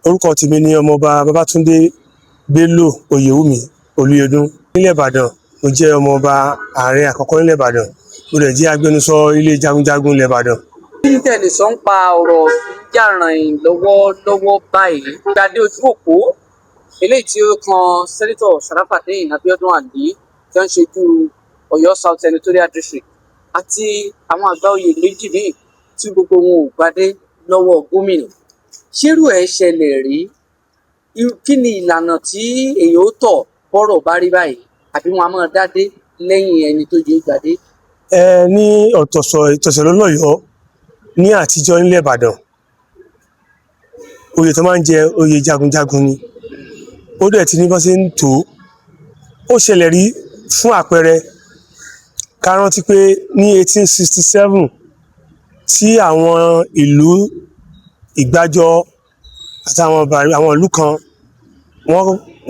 Orúkọ tèmi ni ọmọọba Babátúndé Bello Oyèwùmí Olúyọdún nílẹ̀ Ìbàdàn. Mo jẹ́ ọmọọba ààrẹ àkọ́kọ́ nílẹ̀ Ìbàdàn. Mo dẹ̀ jẹ́ agbẹnusọ ilé jagunjagun nílẹ̀ Ìbàdàn. Kí ni tẹ̀lé sọ ń pa ọ̀rọ̀ ìjà rìn lọ́wọ́lọ́wọ́ báyìí gbadé ojú òpó eléyìí tí ó kan sẹ́nitọ̀ Sharafadeen Abiodun Ali tí wọ́n ń ṣojú Ọ̀yọ́ South Senatorial District àti àwọn àgbà oyè méjì míì tí gbogbo wọn ò gbadé lọ́wọ́ gómìnà. Ṣérú ẹ̀ ṣẹlẹ̀ rí? Kí ni ìlànà tí èèyàn ó tọ̀ bọ́rọ̀ bá rí báyìí àbí wọn a máa dádé lẹ́yìn ẹni tó yẹ gbadé? Ní ìtọ̀sẹ̀ lọ́yọ̀ọ́ ní àtijọ́ nílẹ̀ Ìbàdàn, oyè tó máa ń jẹ oyè jagunjagun ni. Ó dẹ̀ ti ní bọ́n ṣe ń tò ó. Ó ṣẹlẹ̀ rí fún àpẹẹrẹ ká rántí pé ní 1867 tí àwọn ìlú Ìgbàjọ àti àwọn ìlú kan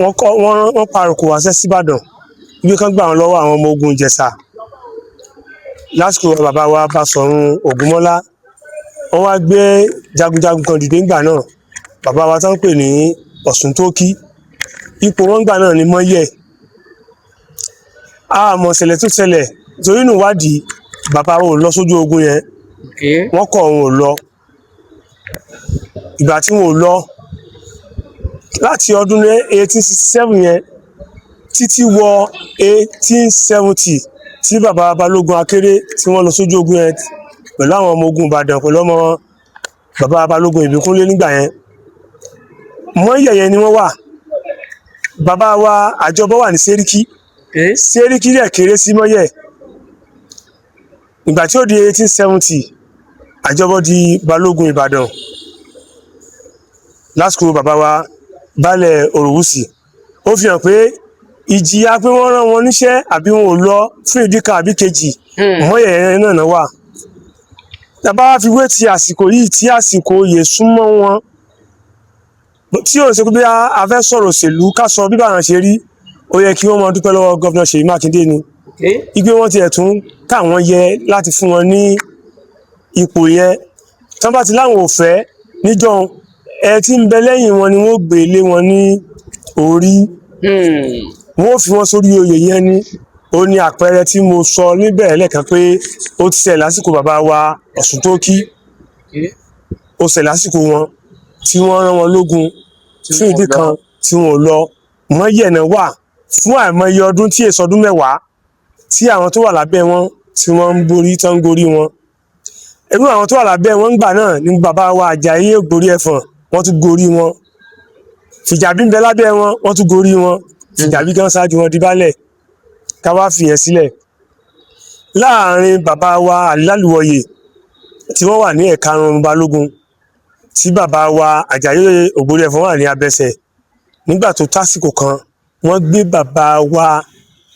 wọ́n parọ́kò wáṣẹ́ síbàdàn ibi kan gbà wọ́n lọ́wọ́ àwọn ọmọ ogun Ìjẹ̀ṣà lásìkò bàbá wa Basọ̀run Ògúnmọ́lá. Wọ́n wá gbé jagunjagun kan dìde ńgbà náà, bàbá wa tó ń pè ní Ọ̀ṣuntókí. Ipò wọn ńgbà náà ni Mọ́yẹ̀. Àmọ́ ìṣẹ̀lẹ̀ tó ṣẹlẹ̀ torí inú ìwádìí bàbá wa ò lọ sójú ogun yẹn. Wọ́n kọ̀ wọn ò lọ. Ìgbà tí wọn ò lọ láti ọdún 1867 yẹn títí wọ 1870 tí bàbá Balógun Akéré tí wọ́n lọ sójú ogun yẹn pẹ̀lú àwọn ọmọ ogun Ìbàdàn pẹ̀lú ọmọ bàbá Balógun Ìbíkúnlé nígbà yẹn. Mọ́yẹ̀ yẹn ni wọ́n wà. Bàbá wa Àjọbọ wà ní Séríkí. Séríkí dẹ̀ kéré sí Mọ́yẹ̀. Ìgbà tí ó di 1870 Àjọbọ di Balógun Ìbàdàn lásìkò bàbá wa Baálẹ̀ Òròwùsì. Ó fi hàn pé ìjìyà pé wọ́n rán wọn níṣẹ́ àbí wọn ò lọ fún ìdí kan àbí kejì Mọ́yẹ̀ náà wà. Tàbá fi wé ti àsìkò yìí tí àsìkò oyè súnmọ́ wọn tí ò ń ṣe pé a fẹ́ sọ̀rọ̀ òṣèlú ká sọ bí bàrán ṣe rí, ó yẹ kí wọ́n máa dúpẹ́ lọ́wọ́ gọ́vnà Ṣèyí Mákindé ni. Igbe wọn tiẹ̀ tún ká wọn yẹ láti fún wọn ní ipò yẹn. Tán bá ti láwọn ò fẹ́ níjọ́ ẹ tí ń bẹ lẹ́yìn wọn ni wọ́n gbé lé wọn ní orí. Wọ́n fi wọn sórí oyè yẹn ni. Ó ní àpẹẹrẹ tí mo sọ níbẹ̀rẹ̀ lẹ́ẹ̀kan pé ó ti ṣẹlẹ̀ lásìkò bàbá wa Ọ̀ṣuntókí. Ó ṣẹlẹ̀ lásìkò wọn tí wọ́n rán wọn lógun fún ìdí kan tí wọn ò lọ. Mọ́yẹ̀ náà wà fún àìmọye ọdún tí èso ọdún mẹ́wàá tí àwọn tó wà lábẹ́ wọn tí wọ́n ń borí tán ń gorí wọn. Irú àwọn tó wà lábẹ́ wọn ńgbà náà ní bàbá wa Àjàyí Ògbórí Ẹ̀fọ̀n, wọ́n tún gorí wọn. Fìjàbí ń bẹ lábẹ́ wọn, wọ́n tún gorí wọn. Fìjàbí gan ṣáájú wọn di baálẹ̀. Ká wá fìyẹn sílẹ̀. Láàárín bàbá wa Àlálùwọ̀yè tí wọ́n wà ní ẹ̀karùn-ún Balógun tí bàbá wa Àjàyí Ògbórí Ẹ̀fọ̀n wà ní abẹsẹ̀. Nígbà tó tásìkò kan wọ́n gbé bàbá wa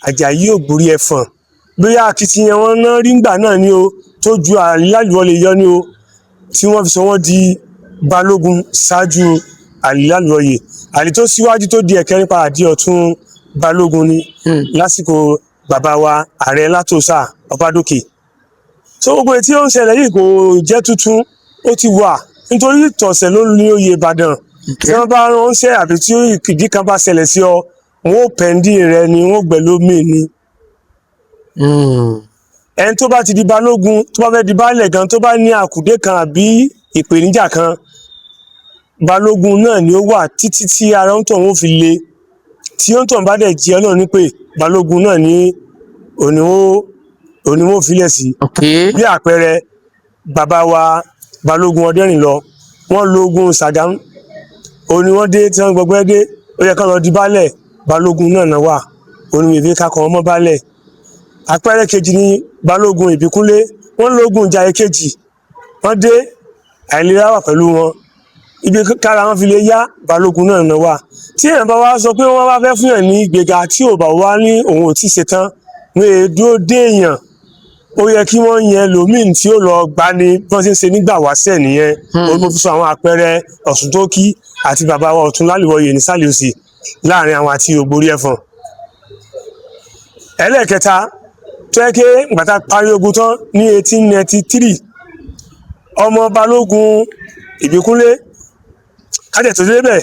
Àjàyí Ògbórí Ẹ̀fọ̀n bóyá akitiyan wọn náà rí ńgbà náà ni o tó ju Àlálùwọ̀yè yọ ni o tí wọ́n fi sọ wọ́n di Balógun ṣáájú Àlálùwọ̀yè. Àlí tó síwájú tó di ẹ̀kẹrin padà di ọ̀tún Balógun ni lásìkò bàbá wa Ààrẹ Látòsà Ọbádòkè. So gbogbo tí ó ń ṣẹlẹ̀ yìí kò jẹ́ tuntun, ó ti wà nítorí ìtọ̀sẹ̀ ló ní oyè Ìbàdàn. Tí wọ́n bá ránṣẹ́ àbí tí ìdí kan bá ṣẹlẹ̀ sí ọ, wọn ò pẹ̀ndì rẹ ni wọn ò gbẹ lómi ni. Ẹni tó bá ti di Balógun tó bá fẹ́ di baálẹ̀ gan tó bá ní àkùdé kan àbí ìpèníjà kan, Balógun náà ni ó wà títí tí ara ń tọ̀ wọ́n fi le. Tí ó ń tọ̀ bá dẹ̀ jẹ́ náà ní pé Balógun náà ní òní wọ́n filẹ̀ sí. Bí àpẹẹrẹ bàbá wa Balógun Ọdẹ́rìnlọ, wọ́n lo ogun Ṣàgámù, òní wọ́n dé tí wọ́n gbọgbẹ́ dé, ó yẹ ká lọ di baálẹ̀, Balógun náà wà, òní ìwé kakọ̀ ọmọ baálẹ̀. Àpẹẹrẹ kejì ni Balógun Ìbíkúnlé, wọ́n lo ogun Ìjàyè kejì, wọ́n dé àìlera wà pẹ̀lú wọn. Ibi kára wọn fi lè yá, Balógun náà wà. Tí èèyàn bá wá sọ pé wọ́n wá fẹ́ fún yàn ní ìgbéga tí ò bá wá ní òun ò tí ì ṣetán, ní èdò dé èèyàn, ó yẹ kí wọ́n yẹn lòmíì tí ó lọ gbá ní bọ́n ṣe ń ṣe nígbà wáṣẹ̀ nìyẹn. Mo fi sọ àwọn àpẹẹrẹ Ọ̀ṣuntókí àti bàbá wa Ọ̀tún Lálùwọ̀yè ní Sàlẹ̀ Òsì láàrin àwọn àti Ògbórí Ẹ̀fọ̀n. Ẹlẹ́ẹ̀kẹta tó yẹ kí gbàtà parí ogun tán ní 1893, ọmọ Balógun Ìbíkúnlé kájẹ̀ tó débẹ̀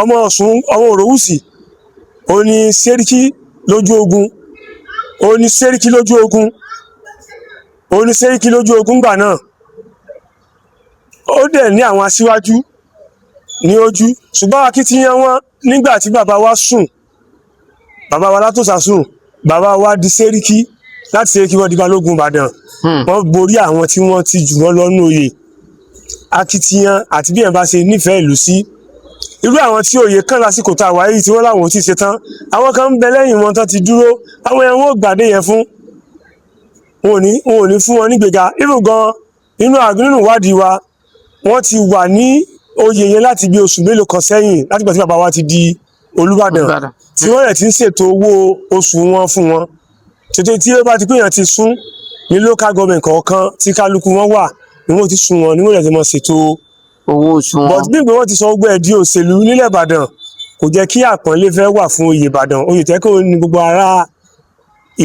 ọmọ Ọ̀ṣun ọmọ Òròwùsì ó ní sẹ́ríkì lójú ogun ó ní sẹ́ríkì lójú ogun ó ní sẹ́ríkì lójú ogun gbà náà ó dẹ̀ ní àwọn aṣíwájú ní ojú ṣùgbọ́n akitiyan wọn nígbà tí bàbá wa sùn bàbá wa Látòsà sùn bàbá wa di sẹ́ríkì láti sẹ́ríkì wọ́n di balógun Ìbàdàn wọ́n borí àwọn tí wọ́n ti jù wọ́n lọ́nà oyè akitiyan àti bí ẹ̀ bá ṣe nífẹ̀ẹ́ ìlú sí irú àwọn tí òye kàn lásìkò tá a wáyé tí wọ́n láwọn ò tí ì ṣe tán àwọn kan ń bẹ lẹ́yìn wọn tán ti dúró àwọn yẹn wọn ò gbàdé yẹn fún wọn ò ní fún wọn nígbèga irú gan nínú ìwádìí wa wọ́n ti wà ní oyè yẹn láti bí oṣù mélòó kan sẹ́yìn láti gbà tí bàbá wa ti di Olúbàdàn tí wọ́n rẹ̀ ti ń ṣètò owó oṣù wọn fún wọn tètè tí ó bá ti péyàn ti sún ní local government kọ̀ọ̀kan tí kálukú wọn wà ni wọ́n ti sún wọn ni wọ́n rẹ̀ ti mọ̀ ṣètò owó oṣù wọn. but bí wọ́n ti sọ gbogbo ẹ̀ di òṣèlú nílẹ̀ Ìbàdàn kò jẹ́ kí àpọ́nlé fẹ́ wà fún oyè Ìbàdàn oyè tẹ́kọ̀ ní gbogbo ará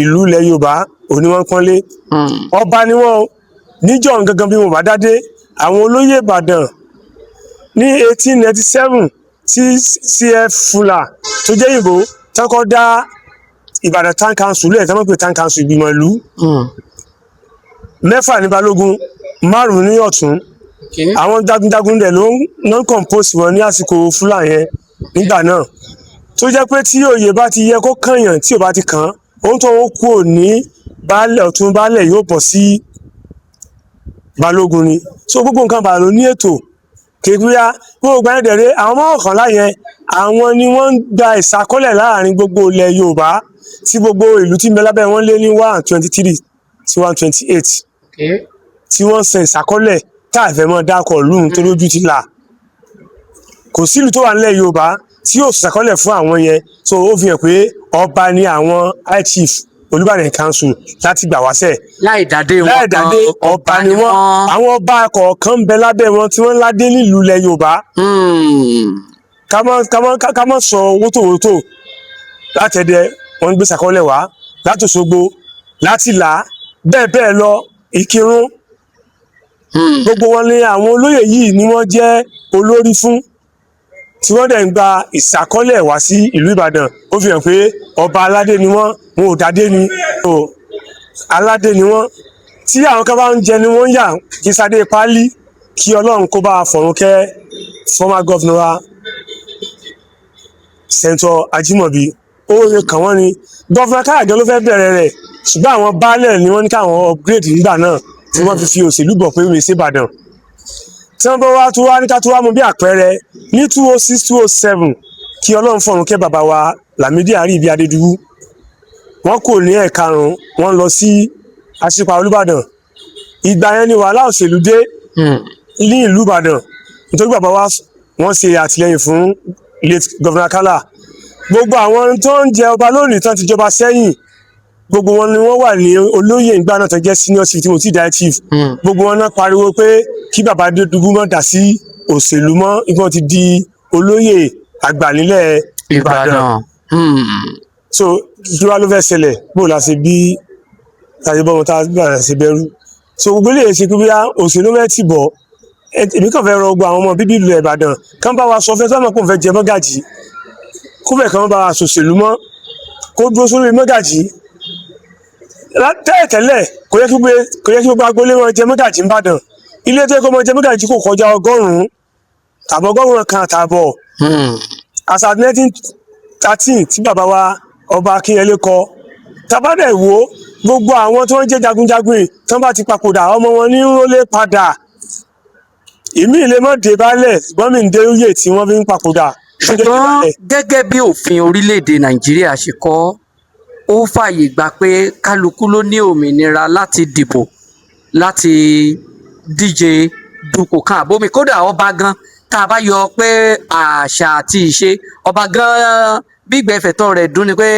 ìlú ilẹ̀ Yorùbá òní wọ́n pọ́nlé ọba ni wọ́n níjọ́ gangan bí wọn bá dádé àwọn olóyè Ìbàdàn ní 1897 tí CF Fuller tó jẹ́ ìbò tọ́kọ́ dá Ìbàdàn Town Council lẹ̀ tọ́mọ̀ pé Town Council ìgbìmọ̀ ìlú 6 ní balógun 5 ní ọ̀tún àwọn jagunjagun dẹ̀ ló ń compose wọn ní àsìkò Fuller yẹn nígbà náà tó jẹ́ pé tí oyè bá ti yẹ kó kànyàn tí ò bá ti kàn ohun tó ń kú ò ní baálẹ̀ ọ̀tún baálẹ̀ yóò bọ̀ sí balógun ni so gbogbo nǹkan bá ló ní ètò kékeré gbogbo gbàdẹ̀rẹ̀ àwọn mọ́kànlá yẹn àwọn ni wọ́n ń gba ìṣàkọọ́lẹ̀ láàrin gbogbo ilẹ̀ Yorùbá tí gbogbo ìlú tí ń bẹ lábẹ́ wọn lé ní 123 sí 128 tí wọ́n san ìṣàkọọ́lẹ̀ táàfẹ́ mọ́ dákọ̀ lóhun tó lójú ti là kò sílùú tó wà nílẹ̀ Yorùbá tí yóò ṣàkọọ́lẹ̀ fún àwọn yẹn so ó fi hàn pé ọba ni àwọn high chief Olúbàdàn council láti gbà wáṣẹ̀ láìdádé ọba ni wọ́n àwọn ọba kọ̀ọ̀kan ń bẹ lábẹ́ wọn tí wọ́n ládé nílùú ilẹ̀ Yorùbá ká mọ́ sọ wótòwótò láti Ẹdẹ wọ́n ń gbé ṣàkọọ́lẹ̀ wá láti Òṣogbo láti Ìlá bẹ́ẹ̀ bẹ́ẹ̀ lọ Ìkìrun gbogbo wọn ni àwọn olóyè yìí ni wọ́n jẹ́ olórí fún tí wọ́n dẹ̀ ń gba ìṣàkọọ́lẹ̀ wá sí ìlú Ìbàdàn ó fi hàn pé ọba aládé ni wọ́n wọn ò dádé ni aládé ni wọ́n tí àwọn kan bá ń jẹ ni wọ́n yà kí sadé pálí kí Ọlọ́run kó bá fọ̀run kẹ́ former governor wa Senator Ajimobi ó yẹ kàn wọ́n ni governor Káyọ̀dé ló fẹ́ bẹ̀rẹ̀ rẹ̀ ṣùgbọ́n àwọn baálẹ̀ ni wọ́n ní káwọn upgrade nígbà náà tí wọ́n fi òṣèlú bọ̀ pé wọ́n ṣe Ìbàdàn tí wọ́n bá wá tó wá ní ká tó wá mú bí àpẹẹrẹ ní 206-207 kí Ọlọ́run fọ̀run kẹ́ bàbá wa Lámídì Àríbí Adédùbú wọ́n kò ní ẹ̀karùn-ún wọ́n lọ sí Àṣìpa Olúbàdàn ìgbà yẹn ni wàhálà òṣèlú dé ní ìlú Ìbàdàn nítorí bàbá wa wọ́n ṣe àtìlẹ́yìn fún late governor Akala gbogbo àwọn tó ń jẹ ọba lónìí tán ti jọba sẹ́yìn gbogbo wọn ni wọ́n wà ní olóyè ìgbà náà tó jẹ́ senior chief tí mo ti dá chief gbogbo wọn náà pariwo pé kí bàbá Adédùbú má dá sí òṣèlú mọ́ ìgbọ́n ti di olóyè àgbà nílẹ̀ Ìbàdàn so kí wàá ló fẹ́ ṣẹlẹ̀ bó la ṣe bí tàbíbọ́mọ tá a ṣe bẹ̀rù so gbogbo ilé ṣe pé bóyá òṣèlú fẹ́ tì bọ̀ èmi kàn fẹ́ rọ gbogbo àwọn ọmọ bíbí ìlú Ìbàdàn kán bá wa sọ fẹ́ sọ́mọ́ kó fẹ́ jẹ mọ́gàjì kó fẹ́ kàn bá wa ṣòṣèlú mọ́ kó dúró sórí mọ́gàjì tẹ́lẹ̀ kò yẹ kí gbogbo agboolé wọn jẹ mọ́gàjì ń bàdàn ilé tó yẹ kó mọ jẹ mọ́gàjì kò kọjá 100 tàbí 100 kan àtààbọ̀ àṣà 1913 tí bàbá wa ọba Akínyẹlé kọ tabadẹ wo gbogbo àwọn tó ń jẹ jagunjagun tán bá ti papòdà ọmọ wọn ní rólé padà ìmí ilé mọ́ dé balẹ̀ ṣùgbọ́n mi ń dé oyè tí wọ́n fi ń papòdà. ṣùgbọ́n gẹ́gẹ́ bí òfin orílẹ̀-èdè Nàìjíríà ṣe kọ́ ó fààyè gbà pé kálukú ló ní òmìnira láti dìbò láti díje dupò kan àbómi kódà ọba gan tá a bá yọ pé àṣà àti ìṣe ọba gan bí ìgbẹ́fẹ̀tọ́ rẹ̀ dún ni pé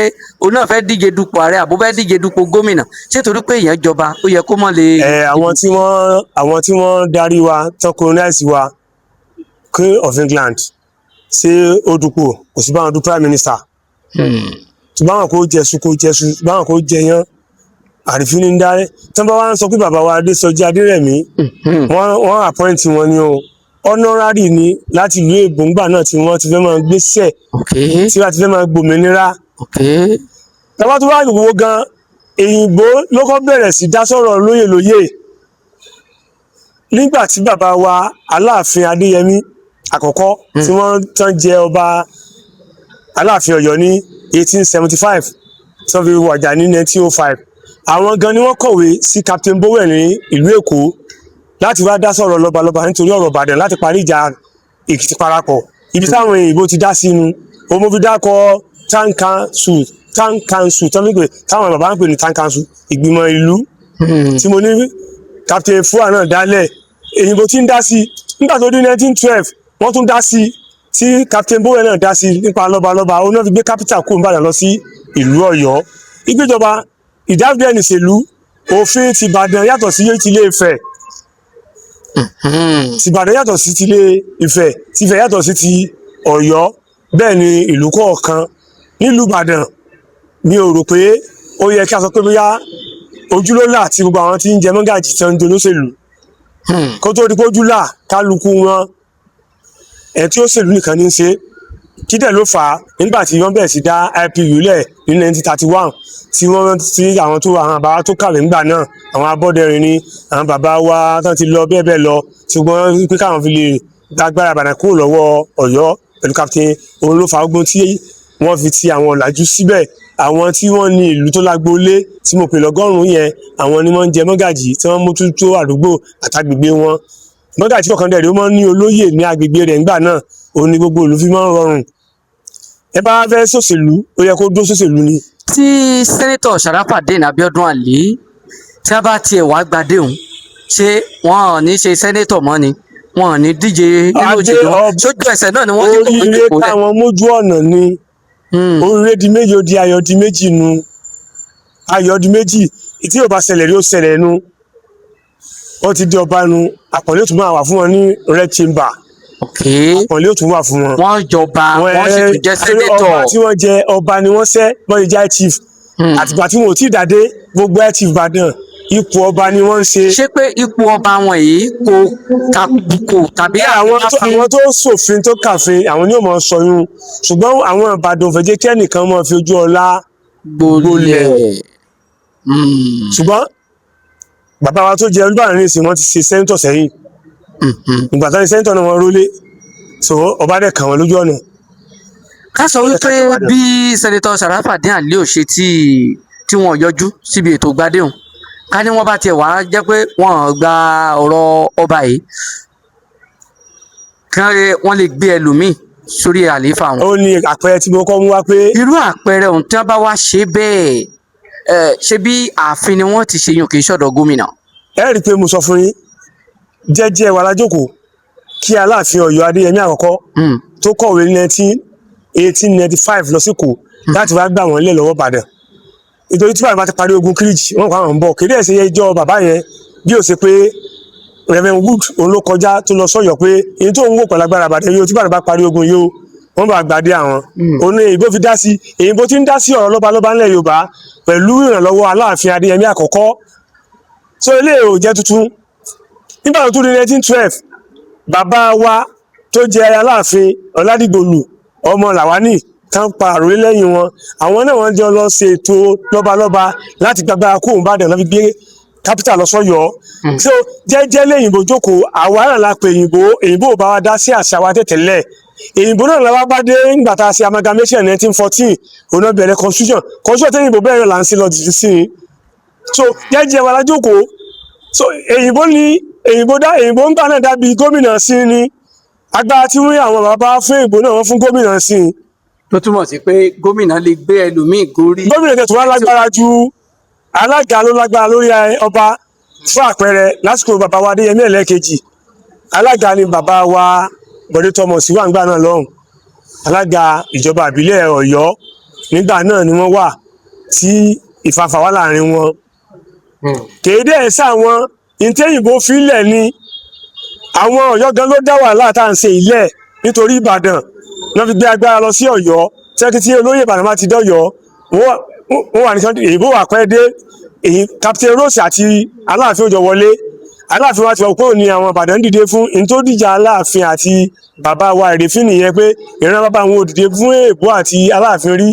òun náà fẹ́ díje dupò ààrẹ àbó fẹ́ díje dupò gómìnà ṣé torí pé èèyàn jọba ó yẹ kó mọ̀ lè. àwọn tí wọ́n darí wa tán colonize wa Queen of England ṣé ó dupò kò sí báwọn du prime minister ṣùgbọ́n kò jẹ̀sùn ṣùgbọ́n kò jẹyàn àrífín ní dárẹ́ tí wọ́n bá wá ń sọ pé bàbá wa Adésọjí Adérẹ̀mí wọ́n appoint wọn ni o honorary ni láti ìlú èbó ńgbà náà tí wọ́n ti fẹ́ máa gbéṣẹ́ tí wọ́n ti fẹ́ máa gbòmìnira. tàbá tó wá ìwò gan èyìnbó ló kọ́ bẹ̀rẹ̀ sí dá sọ̀rọ̀ lóyè nígbà tí bàbá wa Aláàfin Adéyẹmí àkọ́kọ́ tí wọ́n tán jẹ ọba Aláàfin Ọ̀yọ́ ní 1875 tí wọ́n fi wàjà ní 1905 àwọn gan ni wọ́n kọ̀wé sí Captain Bowen ní ìlú Èkó láti wá dá sọ̀rọ̀ lọ́balọ́ba nítorí ọ̀rọ̀ Ìbàdàn láti parí ìjà Èkìtì parapọ̀ ibi táwọn òyìnbó ti dá sínú òun fi dákọ town council tó ń pè táwọn bàbá ń pè ní town council ìgbìmọ̀ ìlú tí mo ní Captain Fua náà dálẹ̀ òyìnbó ti ń dá sí nígbà tó dé 1912 wọ́n tún dá sí tí Captain Bowen náà dá sí nípa lọ́balọ́ba ó náà fi gbé capital kó Ìbàdàn lọ sí ìlú Ọ̀yọ́ ìgbéjọba ìdábìlẹ̀ nìṣèlú òfin ti Ìbàdàn yàtọ̀ sí tilé Ifẹ̀ tìbàdàn yàtọ̀ sí tilé Ifẹ̀ tìfẹ̀ yàtọ̀ sí ti Ọ̀yọ́ bẹ́ẹ̀ ni ìlú kọ̀ọ̀kan nílùú Ìbàdàn mi ò rò pé ó yẹ kí a sọ pé bóyá ojúlólà àti gbogbo àwọn tí ń jẹ mọ́gàjì tí wọ́n ń dolóṣèlú kó tó di pé ojúlà kálukú wọn ẹ̀ tí ó ṣèlú nìkan ní í ṣe kí dẹ̀ ló fà á nígbà tí wọ́n bẹ̀rẹ̀ sí dá IPU lẹ̀ ní 1931 tí wọ́n ti àwọn bàbá tó kàwé ńgbà náà àwọn Abọ́dẹrìn ni àwọn bàbá wa tán ti lọ bẹ́ẹ̀ bẹ́ẹ̀ lọ ṣùgbọ́n pé káwọn fi lè dágbára Ìbàdàn kúrò lọ́wọ́ Ọ̀yọ́ pẹ̀lú Captain òun ló fa ogun tí wọ́n fi ti àwọn ọ̀làjú síbẹ̀ àwọn tí wọ́n ní ìlú tó lágbólé tí mo pè lọ́gọ́rùn-ún yẹn àwọn ni wọ́n ń jẹ mọ́gàjì tí wọ́n mójútó àdúgbò àtàgbègbè wọn mọ́gàjì kọ̀ọ̀kan dẹ̀ rí ó máa ń ní olóyè ní agbègbè rẹ̀ ńgbà náà òun ni gbogbo ìlú fi máa ń rọrùn ẹ bá fẹ́ ṣòṣèlú ó yẹ kó dó ṣòṣèlú ni. tí sẹ́nẹ́tọ̀ Sharafadeen Abiodun Ali tí a bá tiẹ̀ wá gbadéhùn ṣé wọn ò ní ṣe sẹ́nẹ́tọ̀ mọ́ ni wọn ò ní díje nínú òṣèlú sójú ẹsẹ̀ náà ni wọ́n ti kó oríire táwọn mójú ọ̀nà ni oríire di méjì ó di ayọ̀ di méjì nu ayọ̀ di méjì tí yóò bá ṣẹlẹ̀ rí ó ṣẹlẹ̀ nu ó ti di ọba nu àpọ̀lẹ́ tó máa wà fún wọn ní red chamber àpọ̀lẹ́ tó wà fún wọn. wọ́n jọba wọ́n sì tún jẹ́ sẹ́nẹ́tọ̀. ọba tí wọ́n jẹ ọba ni wọ́n ṣẹ́ wọ́n ti jẹ́ chief àtìgbà tí wọn ò tí ì dádé gbogbo chief Ìbàdàn ipò ọba ni wọ́n ń ṣe. ṣé pé ipò ọba wọn yìí kò tàbí àwọn tó ṣòfin tó kàfin àwọn ni yóò máa sọyún ṣùgbọ́n àwọn Ìbàdàn fẹ́ jẹ́ kí ẹnìkan máa fi ojú ọlá gbolẹ̀. ṣùgbọ́n bàbá wa tó jẹ Olúbàdàn ní ìsìn wọn ti ṣe sẹ́ńtọ̀ sẹ́yìn ìgbà tó ní sẹ́ńtọ̀ náà wọn rólé so ọba dẹ̀ kàn wọ́n lójú ọ̀nà. ká sọ wípé bí sẹ́nẹ́tọ̀ Sharafadeen Ali ò ṣe tí wọ́n yọjú síbi ètò gbadéhùn ká ní wọ́n bá tiẹ̀ wá jẹ́ pé wọ́n gba ọ̀rọ̀ ọba yìí kí wọ́n lè gbé ẹlòmíì sórí àlééfà wọn. ó ní àpẹẹrẹ tí mo kọ́ mú wá pé. irú àpẹẹrẹ ohun tí wọ́n bá wá ṣe bẹ́ẹ̀ ṣe bí ààfin ni wọ́n ti ṣe yàn kì í ṣọ̀dọ̀ gómìnà. ẹ rí i pé mo sọ fún yín jẹ́jẹ́ wa lájókòó kí Aláàfin Ọ̀yọ́ Adéyẹmí àkọ́kọ́ tó kọ̀wé ní 1895 lọ sí Èkó láti wá gbà wọ́n lẹ̀ lọ́wọ́ Ìbàdàn nítorí tí bàbá ti parí ogun Kiriji wọn kọ́ àwọn ń bọ̀ kéde ẹ̀sẹ̀ ẹjọ́ bàbá yẹn bí ó ṣe pé Reverend Wood òun ló kọjá tó lọ sọ́yọ́ pé èyí tó ń wò pẹ̀lú agbára Ìbàdàn yóò tí bàbá bá parí ogun yóò wọ́n bá gbàdé àwọn òun èyìnbó fi dá sí èyìnbó ti ń dá sí ọ̀rọ̀ lọ́balọ́ba ńlẹ̀ Yorùbá pẹ̀lú ìrànlọ́wọ́ Aláàfin Adéyẹmí àkọ́kọ́ so ilé ò jẹ́ tuntun nígbà tó di 1912 bàbá wa tó jẹ Aláàfin Ọládìgbòlù ọmọ Làwánì tán pa àròlé lẹ́yìn wọn àwọn náà wọ́n jọ lọ ṣètò lọ́balọ́ba láti gbàgbára kó Ìbàdàn lọ́ fi gbé capital lọ sọ́yọ́ so jẹ́jẹ́ lẹ́yìnbó jókòó àwa náà la pè èyìnbó bá wa dá sí àṣà wa tẹ̀tẹ̀lẹ̀ èyìnbó náà la wá bá dé nígbà tá a ṣe amalgamation 1914 òun náà bẹ̀rẹ̀ constitution tẹ́yìnbó bẹ̀rẹ̀ là ń ṣe lọ dìde sí i so jẹ́jẹ́ wa la jókòó so èyìnbó ń gbà náà dàbí gómìnà sí ni agbára tí wọ́n àwọn bàbá fún èyìnbó náà wọ́n fún gómìnà sí i. tó túmọ̀ sí pé gómìnà lè gbé ẹlòmíì gorí. gómìnà tẹ̀ tó wá lágbára ju alága ló lágbára lórí ọba fún àpẹẹrẹ lásìkò bàbá wa Adéyẹmí ẹlẹ́ẹ̀kejì alága ni bàbá wa Bọ̀dé Thomas wà nígbà náà lọ́hùn alága ìjọba ìbílẹ̀ Ọ̀yọ́ nígbà náà ni wọ́n wà tí ìfàfà wà láàrin wọn kéde ẹ̀ sáwọn ìtẹ́yìnbó fílẹ̀ ni àwọn Ọ̀yọ́ gan ló dá wàhálà tá à ń ṣe ilẹ̀ nítorí Ìbàdàn wọ́n fi gbé agbára lọ sí Ọ̀yọ́ sẹ́kítì olóyè Ìbàdàn má ti dọ́yọ́ wọ́n wà ní èyíbó wà pẹ́ dé Captain Rose àti Aláàfin òjò wọlé Aláàfin wa ti wà pé òní àwọn Ìbàdàn dìde fún ní tó dìjà Aláàfin àti bàbá wa Ìrèfín nìyẹn pé ìran bàbá wọn ò dìde fún èèbó àti Aláàfin rí.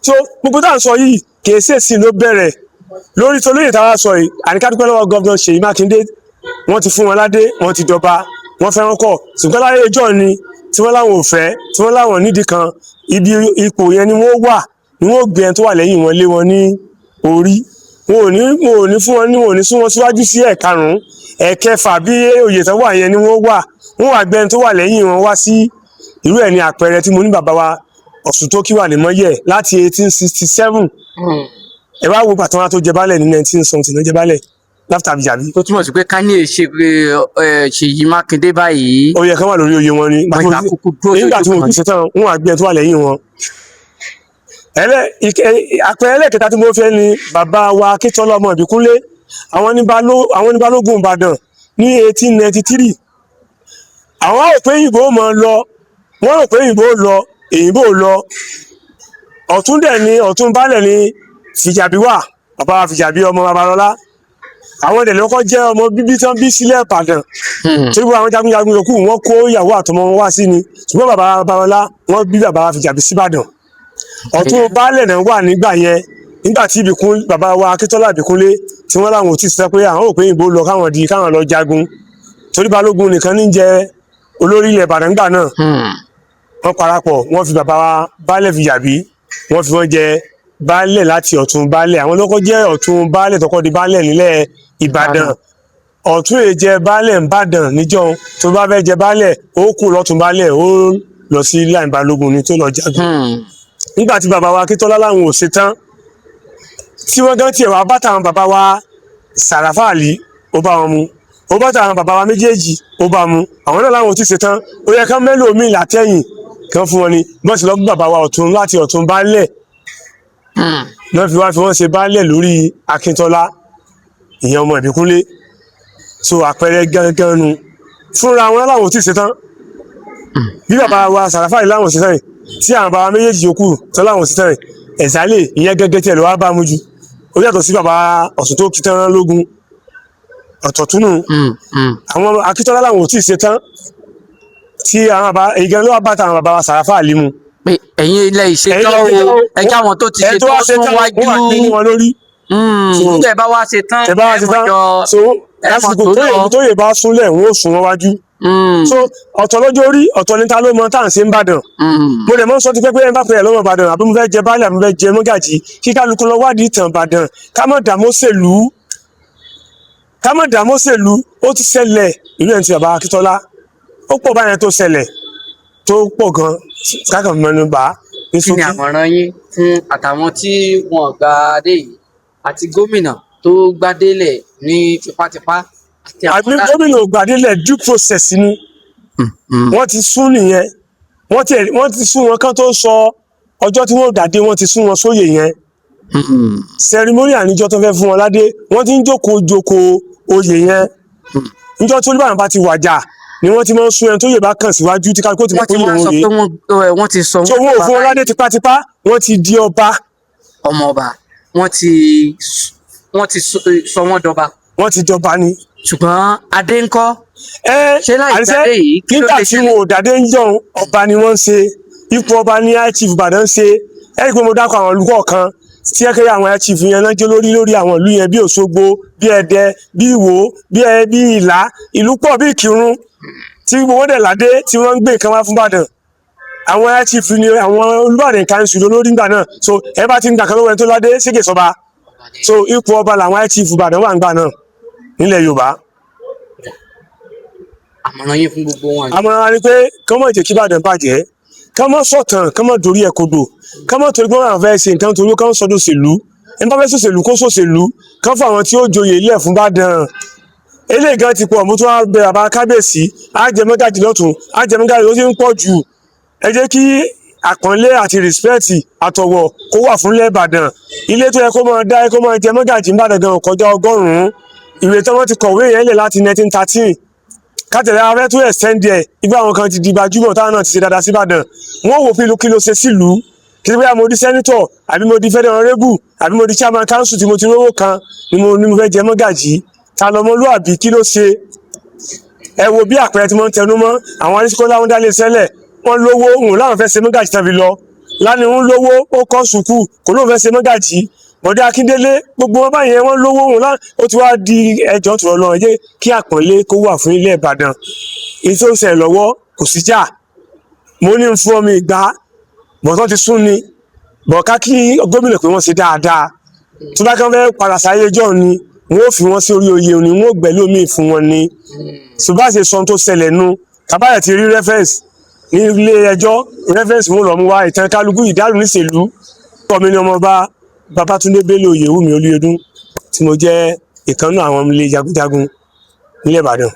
So gbogbo tá à ń sọ yìí kì í ṣèṣì ló bẹ̀rẹ̀ lórí tó lóye táwa sọ yìí àníkádúpẹ́ lọ́wọ́ gọ́vnà Ṣèyí Mákindé wọ́n ti fún wọn ládé wọ́n ti dọba wọ́n fẹ́ràn kọ̀ ṣùgbọ́n láyé ẹjọ́ ni tí wọ́n láwọn ò fẹ́ tí wọ́n láwọn nídìí kan ibi ipò yẹn ni wọ́n wà ni wọ́n gbé ẹni tó wà lẹ́yìn wọn lé wọn ní orí wọn ò ní fún wọn ní wọn ò ní sún wọn síwájú sí ẹ̀karùn-ún ẹ̀kẹfà bí oyè tó wà yẹn ni wọ́n wà gbé ẹni tó wà lẹ́yìn wọn wá sí irú ẹ̀ ní àpẹẹrẹ tí mo ní bàbá wa Ọ̀ṣùntòkí wà ní mọ́yẹ̀ láti 1867 ẹ wá wo bàtàn wa tó jẹ baálẹ̀ ní 1970 ló jẹ baálẹ̀ láfta àbíjàbí. tó túmọ̀ sí pé ká ní èṣe Ṣèyí Mákindé báyìí. ó yẹ kán wà lórí oyè wọn ni nígbà tí wọn kì í ṣe tán wọn àgbẹ̀ tó wà lẹ́yìn wọn. àpẹẹrẹ ẹlẹ́kẹta tí mo fẹ́ ni bàbá wa Akíntọ́lá ọmọ Ìbíkúnlé àwọn ní Balógun Ìbàdàn ní 1893. àwọn rò pé ìbò mọ̀ lọ wọ́n rò pé ìbò lọ èyìnbó lọ ọ̀tún dẹ̀ ni ọ̀tún baálẹ̀ ni Fìjàbí wà bàbá wa Fìjàbí ọmọ Babalọ́lá àwọn ìdẹ̀lẹ̀ ọkọ̀ jẹ́ ọmọ bíbí tán bí sílẹ̀ Ìbàdàn tí gbogbo àwọn jagunjagun yòókù wọ́n kó ìyàwó àtọmọ wọn wá sí ni ṣùgbọ́n bàbá Babalọ́lá wọ́n bí bàbá wa Fìjàbí síbàdàn ọ̀tún baálẹ̀ náà wà nígbà yẹn nígbà tí bàbá wa Akíntọ́lá Ìbíkúnlé tí wọ́n láwọn ò tí ì sọ pé àwọn ò pé ìbò lọ káwọn lọ jagun torí Balógun nìkan ní jẹ olórí ilẹ̀ Ìbàdàn gbà náà wọ́n parapọ̀ wọ́n fi bàbá wa baálẹ̀ Fìjàbí wọ́n fi wọ́n jẹ baálẹ̀ láti ọ̀tún baálẹ̀ àwọn lọ́kọ́ jẹ́ ọ̀tún baálẹ̀ tọkọ́ di baálẹ̀ nílẹ̀ Ìbàdàn ọ̀tún èè jẹ baálẹ̀ Ìbàdàn níjọ́ tó bá fẹ́ jẹ baálẹ̀ ó kù lọ́tún baálẹ̀ ó lọ sí láì Balógun ni tó lọ jagun nígbà tí bàbá wa Akíntọ́lá láwọn ò ṣe tán tí wọ́n gán tiẹ̀ wá bá tàwọn bàbá wa Sàràfà Àlí ó bá wọn mu ó bá tàwọn bàbá wa méjèèjì ó bá mu àwọn náà láwọn ò tí ì ṣe tán ó yẹ ká mẹ́lò mi látẹ̀yìn kan fún wọn ni bọ́ọ̀sì lọ bí bàbá wa ọ̀tún láti ọ̀tún baálẹ̀ náà fi wọ́n ṣe baálẹ̀ lórí Akíntọ́lá ìyẹn ọmọ Ìbíkúnlé so àpẹẹrẹ gangan nu fúnra wọn láwọn ò tí ì ṣe tán bí bàbá wa Sàràfà Àlí láwọn ò ṣe tán tí àwọn bàbá méjèèjì yòókù tó láwọn ò ṣe tán ẹ̀sálẹ̀ ìyẹn gẹ́gẹ́ tí ẹ̀ ló wá bá mú ju ó yàtọ̀ sí bàbá Ọ̀ṣùntòkí tán lógun ọ̀tọ̀túnú àwọn Akíntọ́lá láwọn ò tí ì ṣe tán tí àwọn bàbá ìgbà ló wá bá tàwọn bàbá wa Sàràfà Àlí mu. pé ẹ̀yin ilé ìṣètò ẹ̀jẹ̀ àwọn tó ti ṣe tó sún wájú tẹ́ bá wá ṣe tán lásìkò tó yè bá súnlẹ̀ wọ́n ó sún wọn wájú. so ọ̀tọ̀ lọ́jọ́ orí ọ̀tọ̀ ní ta ló mọ tá à ń ṣe ń bàdàn mo lè mọ́ sọ ti pé ẹ bá pẹ̀lẹ́ lọ́mọ Ìbàdàn àbí mo fẹ́ jẹ baálẹ̀ àbí mo fẹ́ jẹ mọ́gàjì kí kálukú lọ wádìí ìtàn Ìbàdàn ká mọ̀ dàmọ́sẹ̀lú ó ti ṣẹlẹ̀ ìlú ẹ̀ ti bàbá Akíntọ́lá ó pọ̀ báyẹn tó ṣẹlẹ̀ tó pọ̀ gan kákan mẹ́nu bà á ní sókè. kí ni àmọ̀ràn yín fún àtàwọn tí wọ́n gba adé yìí àti gómìnà tó gbadélẹ̀ ní tipátipá àbí gómìnà gbadélẹ̀ due process ni wọ́n ti sún nìyẹn wọ́n ti sún wọn kán tó sọ ọjọ́ tí wọ́n dàdé wọ́n ti sún wọn sóyè yẹn sẹrimóní àníjọ́ tó fẹ́ fún wọn ládé wọ́n ti ń jókòó oyè yẹn níjọ́ tí Olúbàdàn bá ti wàjà ni wọ́n ti máa ń sún ẹni tó yè bá kàn síwájú tí kálukú ti mọ̀ pé òun rèé wọ́n ti sọ wọn ò fún wọn ládé tipátipá wọ́n ti di ọba ọmọọba wọ́n ti sọ wọ́n dọba. wọ́n ti dọba ni. ṣùgbọ́n adé ńkọ́. ṣé láì dáadé yìí kí ló dé ṣe. nígbà tí wọn ò dàdé ń yọ̀ ọba ni wọ́n ń ṣe ipò ọba ní high chief Ìbàdàn ń ṣe ẹ̀rí pé mo dákọ̀ àwọn olùkọ́ kan tí ẹ kéré àwọn high chief yẹn náà jẹ́ lórí àwọn ìlú yẹn bí Òṣogbo bí Ẹdẹ bí Ìwó bí Ìlá ìlú pọ̀ bí Ìkìrun tí gbogbo dẹ̀ ládé tí wọ́n ń gbé nǹkan wá fún Ìbàdàn àwọn high chief ni àwọn Olúbàdàn council lórí ìgbà náà so ẹ bá ti ń gbà kan lọ́wọ́ ẹni tó ládé sékè sọba so ipò ọba làwọn high chief Ìbàdàn wà ń gbà náà nílẹ̀ Yorùbá. àmọ̀ràn yín fún gbogbo wọn. àmọ̀ràn wa ni pé kọ́mọ̀ jẹ́ kí Ìbàdàn bàjẹ́ kọ́mọ̀ sọ̀tàn kọ́mọ̀ dorí ẹ̀ kodò kọ́mọ̀ torí pé wọ́n fẹ́ ṣe nǹkan torí kọ́mọ̀ sọdọ̀ òṣèlú ẹni bá fẹ́ sòṣèlú kó sòṣèlú kọ́ fún àwọn tí ó joyè ilẹ̀ fún Ìbàdàn eléyìí gan ti pọ̀ mo tún wá bẹ bàbá kábíyèsí ájẹmọ́gàjì lọ́tún ájẹmọ́gàjì ó ti ń pọ̀ jù ẹ jẹ́ kí àpọ́nlé àti rìspẹ́ẹ̀tì àtọ̀wọ̀ kó wà fúnlẹ̀ Ìbàdàn ilé tó yẹ kó máa dá kó máa jẹ mọ́gàjì Ìbàdàn gan kọjá 100 ìwé tí wọ́n ti kọ̀wé yẹn lẹ̀ láti 1913 kátẹ̀lẹ́ afẹ́ tó extend ẹ̀ ìgbà àwọn kan ti di gbajúmọ̀ táwọn náà ti ṣe dáadáa sí Ìbàdàn wọ́n wò kí ló ṣe sílùú kí ló bá mo di sẹ́nítọ̀ àbí mo di federal honorable àbí mo di chairman council tí mo ti rówó kan ni mo fẹ́ jẹ mọ́gàjì ta lọmọlúàbí kí ló ṣe ẹ wo bí àpẹẹrẹ tí wọ́n ń tẹnu mọ́ àwọn arísíkọ́ láwọn dálé sẹ́lẹ̀ wọ́n lówó òun láwọn fẹ́ ṣe mọ́gàjì tàbí lọ lánàá ń lówó ó kọ́ sùkúù kò lóun fẹ́ ṣe mọ́gàjì Bọ̀dé Akíndélé gbogbo wọn báyẹn wọ́n lówó òun ó ti wá di ẹjọ́ tó lọ ẹ jẹ́ kí àpọ́nlé kó wà fún ilẹ̀ Ìbàdàn èyí tó ń ṣẹlẹ̀ lọ́wọ́ kò sí jà mo ní fún ọmọ ìgbà bọ̀tán ti sún ni bọ̀ká kí gómìnà pé wọ́n ṣe dáadáa tó bá kàn fẹ́ padà sáyé ẹjọ́ ni wọ́n ó fi wọ́n sí orí oyè ni wọ́n ó gbẹ́ lómi fún wọn ni ṣùgbọ́n àṣẹ sọ tó ṣẹlẹ̀ nu kábàyà ti rí rẹ́fẹ̀nsì ní ilé ẹjọ́ rẹ́fẹ̀nsì wọn lọ mú wa ìtàn kálukú ìdálù níṣèlú kọ́mi ni ọmọọba Babátúndé Bello Oyèwùmí Olúyọdún tí mo jẹ́ ìkànnì àwọn ilé jagunjagun nílẹ̀ Ìbàdàn.